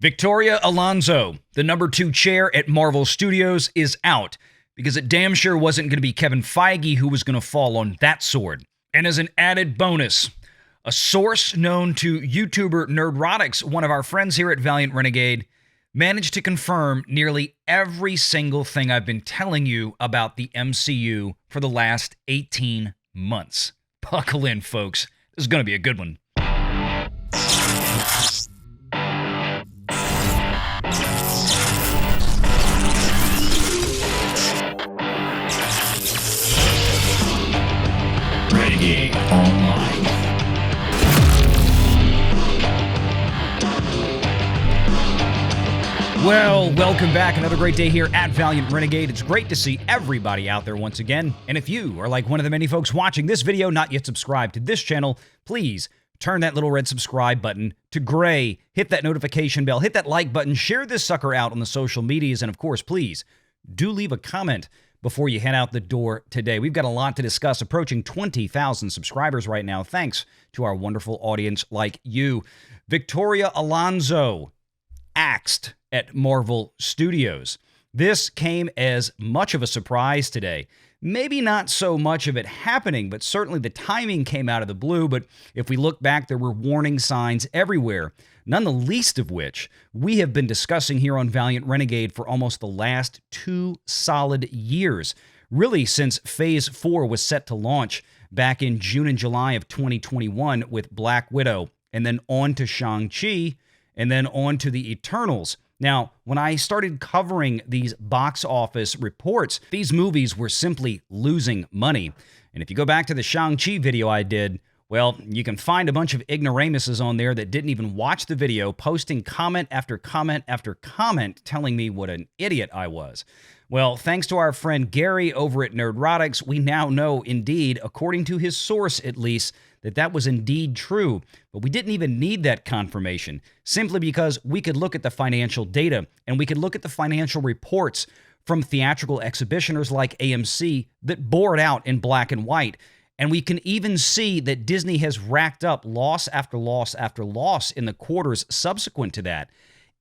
Victoria Alonzo, the #2 chair at Marvel Studios, is out because it damn sure wasn't going to be Kevin Feige who was going to fall on that sword. And as an added bonus, a source known to YouTuber Nerdrotics, one of our friends here at Valiant Renegade, managed to confirm nearly every single thing I've been telling you about the MCU for the last 18 months. Buckle in, folks. This is going to be a good one. Renegade Online. Well, welcome back. Another great day here at Valiant Renegade. It's great to see everybody out there once again. And if you are like one of the many folks watching this video, not yet subscribed to this channel, please turn that little red subscribe button to gray, hit that notification bell, hit that like button, share this sucker out on the social medias, and of course, please do leave a comment before you head out the door today. We've got a lot to discuss, approaching 20,000 subscribers right now, thanks to our wonderful audience like you. Victoria Alonzo, AXED at Marvel Studios. This came as much of a surprise today. Maybe not so much of it happening, but certainly the timing came out of the blue. But if we look back, there were warning signs everywhere, none the least of which we have been discussing here on Valiant Renegade for almost the last 2 solid years, really since Phase 4 was set to launch back in June and July of 2021 with Black Widow, and then on to Shang-Chi, and then on to the Eternals. Now, when I started covering these box office reports, these movies were simply losing money. And if you go back to the Shang-Chi video I did, well, you can find a bunch of ignoramuses on there that didn't even watch the video, posting comment after comment after comment telling me what an idiot I was. Well, thanks to our friend Gary over at Nerdrotics, we now know indeed, according to his source at least, that was indeed true. But we didn't even need that confirmation, simply because we could look at the financial data and we could look at the financial reports from theatrical exhibitioners like AMC that bore it out in black and white. And we can even see that Disney has racked up loss after loss after loss in the quarters subsequent to that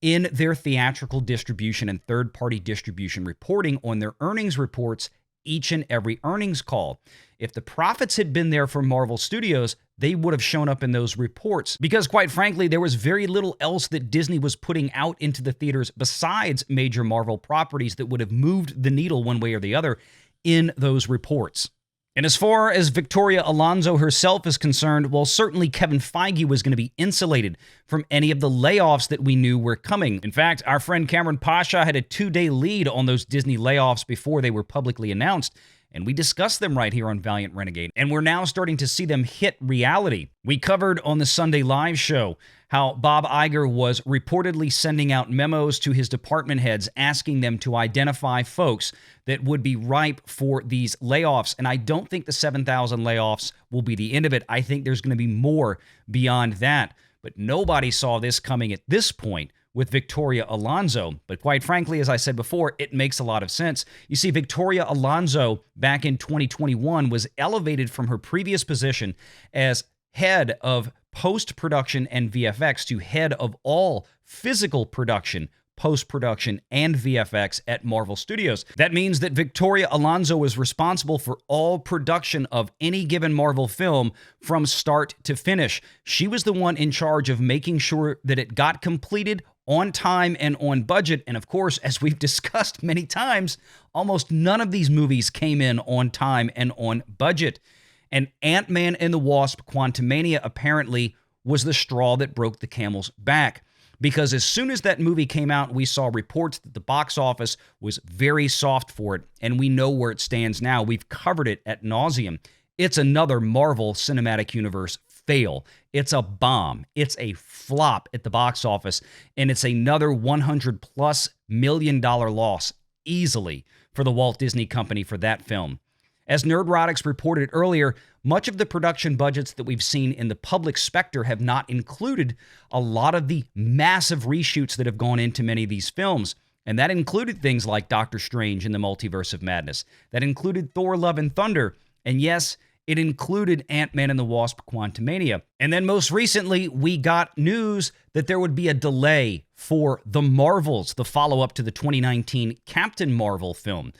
in their theatrical distribution and third-party distribution reporting on their earnings reports each and every earnings call. If the profits had been there for Marvel Studios, they would have shown up in those reports. Because quite frankly, there was very little else that Disney was putting out into the theaters besides major Marvel properties that would have moved the needle one way or the other in those reports. And as far as Victoria Alonzo herself is concerned, well, certainly Kevin Feige was going to be insulated from any of the layoffs that we knew were coming. In fact, our friend Cameron Pasha had a 2-day lead on those Disney layoffs before they were publicly announced, and we discussed them right here on Valiant Renegade, and we're now starting to see them hit reality. We covered on the Sunday Live show how Bob Iger was reportedly sending out memos to his department heads asking them to identify folks that would be ripe for these layoffs. And I don't think the 7,000 layoffs will be the end of it. I think there's going to be more beyond that. But nobody saw this coming at this point with Victoria Alonzo. But quite frankly, as I said before, it makes a lot of sense. You see, Victoria Alonzo back in 2021 was elevated from her previous position as head of post-production and VFX to head of all physical production, post-production, and VFX at Marvel Studios. That means that Victoria Alonzo is responsible for all production of any given Marvel film from start to finish. She was the one in charge of making sure that it got completed on time and on budget. And of course, as we've discussed many times, almost none of these movies came in on time and on budget. And AntMan and the Wasp Quantumania apparently was the straw that broke the camel's back. Because as soon as that movie came out, we saw reports that the box office was very soft for it, and we know where it stands now. We've covered it ad nauseum. It's another Marvel Cinematic Universe fail. It's a bomb. It's a flop at the box office, and it's another $100+ million loss easily for the Walt Disney Company for that film. As Nerdrotics reported earlier, much of the production budgets that we've seen in the public specter have not included a lot of the massive reshoots that have gone into many of these films. And that included things like Doctor Strange in the Multiverse of Madness. That included Thor: Love and Thunder. And yes, It included Ant-Man and the Wasp Quantumania. And then most recently, we got news that there would be a delay for The Marvels, the follow-up to the 2019 Captain Marvel film.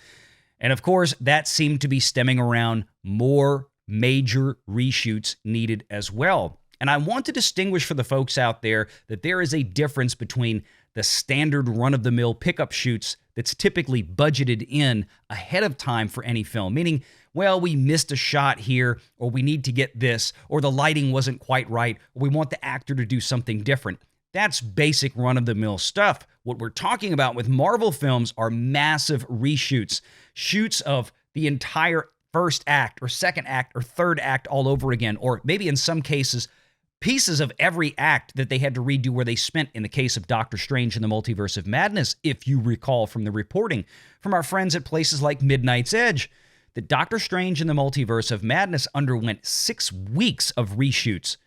And of course, that seemed to be stemming around more major reshoots needed as well. And I want to distinguish for the folks out there that there is a difference between the standard run-of-the-mill pickup shoots that's typically budgeted in ahead of time for any film, meaning, well, we missed a shot here, or we need to get this, or the lighting wasn't quite right, or we want the actor to do something different. That's basic run-of-the-mill stuff. What we're talking about with Marvel films are massive reshoots, shoots of the entire first act or second act or third act all over again, or maybe in some cases, pieces of every act that they had to redo where they spent, in the case of Doctor Strange and the Multiverse of Madness, if you recall from the reporting from our friends at places like Midnight's Edge, that Doctor Strange and the Multiverse of Madness underwent 6 weeks of reshoots,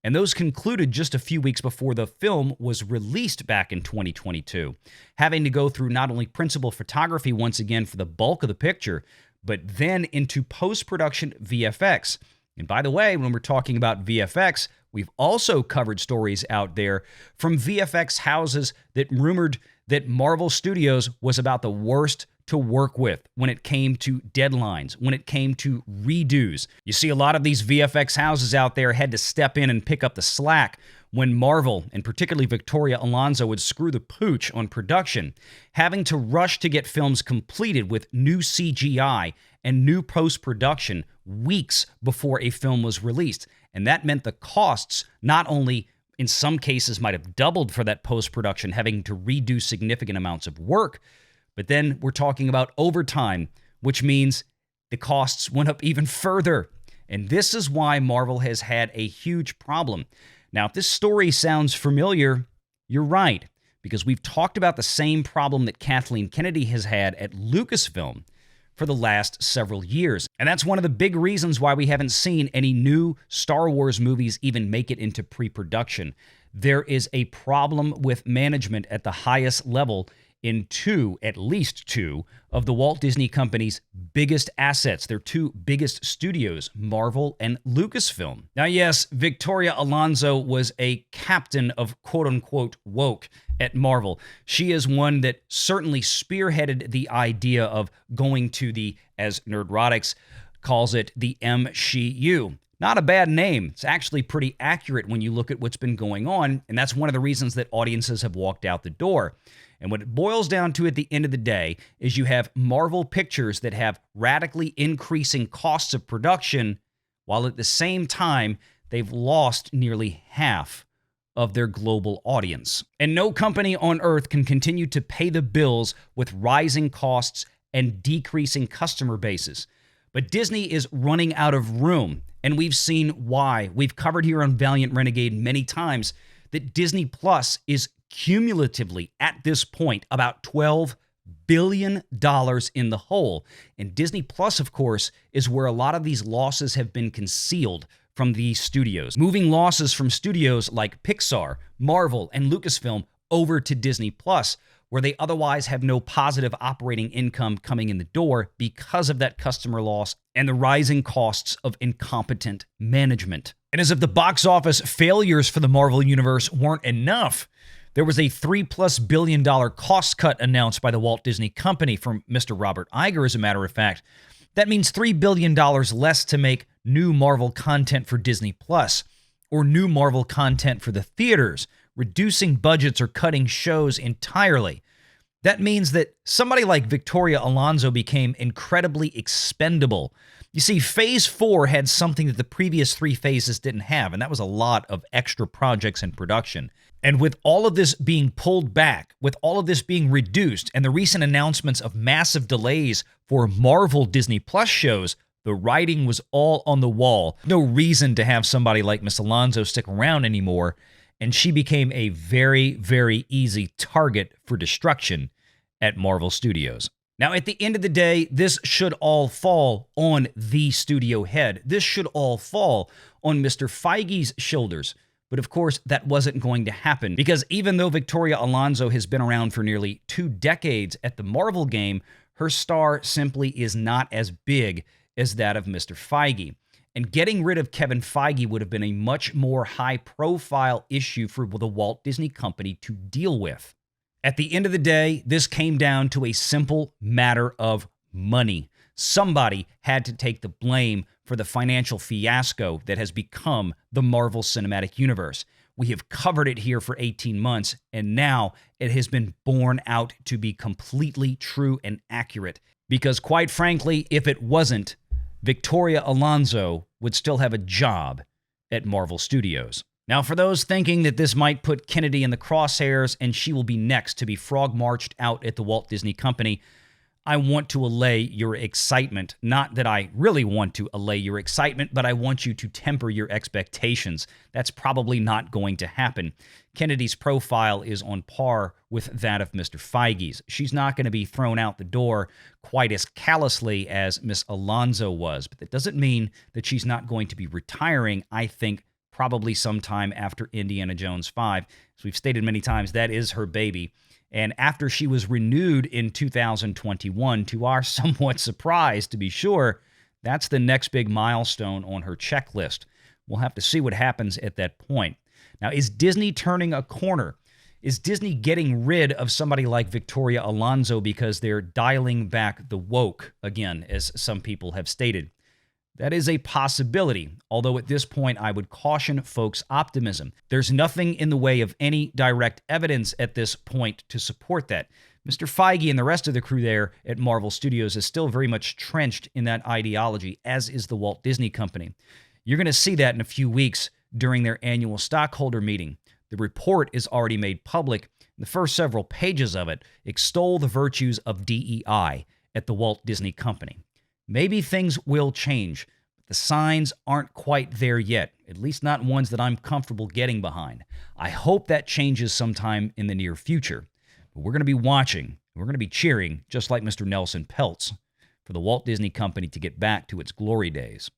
and those concluded just a few weeks before the film was released back in 2022, having to go through not only principal photography once again for the bulk of the picture, but then into post-production VFX. And by the way, when we're talking about VFX, we've also covered stories out there from VFX houses that rumored that Marvel Studios was about the worst to work with when it came to deadlines, when it came to redos. You see, a lot of these VFX houses out there had to step in and pick up the slack when Marvel, and particularly Victoria Alonzo, would screw the pooch on production, having to rush to get films completed with new CGI and new post-production weeks before a film was released. And that meant the costs not only in some cases might have doubled for that post-production, having to redo significant amounts of work, but then we're talking about overtime, which means the costs went up even further. And this is why Marvel has had a huge problem. Now, if this story sounds familiar, you're right, because we've talked about the same problem that Kathleen Kennedy has had at Lucasfilm for the last several years. And that's one of the big reasons why we haven't seen any new Star Wars movies even make it into pre-production. There is a problem with management at the highest level in at least two of the Walt Disney Company's biggest assets, their 2 biggest studios, Marvel and Lucasfilm. Now, yes, Victoria Alonzo was a captain of quote-unquote woke at Marvel. She is one that certainly spearheaded the idea of going to the, as Nerdrotics calls it, the MCU. Not a bad name. It's actually pretty accurate when you look at what's been going on, and that's one of the reasons that audiences have walked out the door. And what it boils down to at the end of the day is you have Marvel Pictures that have radically increasing costs of production, while at the same time, they've lost nearly half of their global audience. And no company on earth can continue to pay the bills with rising costs and decreasing customer bases. But Disney is running out of room, and we've seen why. We've covered here on Valiant Renegade many times that Disney Plus is cumulatively, at this point, about $12 billion in the hole. And Disney Plus, of course, is where a lot of these losses have been concealed from these studios, moving losses from studios like Pixar, Marvel, and Lucasfilm over to Disney Plus, where they otherwise have no positive operating income coming in the door because of that customer loss and the rising costs of incompetent management. And as if the box office failures for the Marvel Universe weren't enough, there was a $3+ billion cost cut announced by the Walt Disney Company from Mr. Robert Iger, as a matter of fact. That means $3 billion less to make new Marvel content for Disney Plus, or new Marvel content for the theaters, reducing budgets or cutting shows entirely. That means that somebody like Victoria Alonzo became incredibly expendable. You see, Phase 4 had something that the previous 3 phases didn't have, and that was a lot of extra projects in production. And with all of this being pulled back, with all of this being reduced, and the recent announcements of massive delays for Marvel Disney Plus shows, the writing was all on the wall. No reason to have somebody like Miss Alonzo stick around anymore, and she became a very, very easy target for destruction at Marvel Studios. Now, at the end of the day, this should all fall on the studio head. This should all fall on Mr. Feige's shoulders. But of course, that wasn't going to happen, because even though Victoria Alonzo has been around for nearly 2 decades at the Marvel game, her star simply is not as big as that of Mr. Feige. And getting rid of Kevin Feige would have been a much more high-profile issue for the Walt Disney Company to deal with. At the end of the day, this came down to a simple matter of money. Somebody had to take the blame for the financial fiasco that has become the Marvel Cinematic Universe. We have covered it here for 18 months, and now it has been borne out to be completely true and accurate. Because quite frankly, if it wasn't, Victoria Alonzo would still have a job at Marvel Studios. Now, for those thinking that this might put Kennedy in the crosshairs and she will be next to be frog-marched out at the Walt Disney Company, I want to allay your excitement. Not that I really want to allay your excitement, but I want you to temper your expectations. That's probably not going to happen. Kennedy's profile is on par with that of Mr. Feige's. She's not going to be thrown out the door quite as callously as Miss Alonzo was, but that doesn't mean that she's not going to be retiring, I think, probably sometime after Indiana Jones 5. As we've stated many times, that is her baby. And after she was renewed in 2021, to our somewhat surprise, to be sure, that's the next big milestone on her checklist. We'll have to see what happens at that point. Now, is Disney turning a corner? Is Disney getting rid of somebody like Victoria Alonzo because they're dialing back the woke again, as some people have stated? That is a possibility, although at this point I would caution folks' optimism. There's nothing in the way of any direct evidence at this point to support that. Mr. Feige and the rest of the crew there at Marvel Studios is still very much trenched in that ideology, as is the Walt Disney Company. You're going to see that in a few weeks during their annual stockholder meeting. The report is already made public. The first several pages of it extol the virtues of DEI at the Walt Disney Company. Maybe things will change, but the signs aren't quite there yet, at least not ones that I'm comfortable getting behind. I hope that changes sometime in the near future, but we're going to be watching. We're going to be cheering, just like Mr. Nelson Peltz, for the Walt Disney Company to get back to its glory days.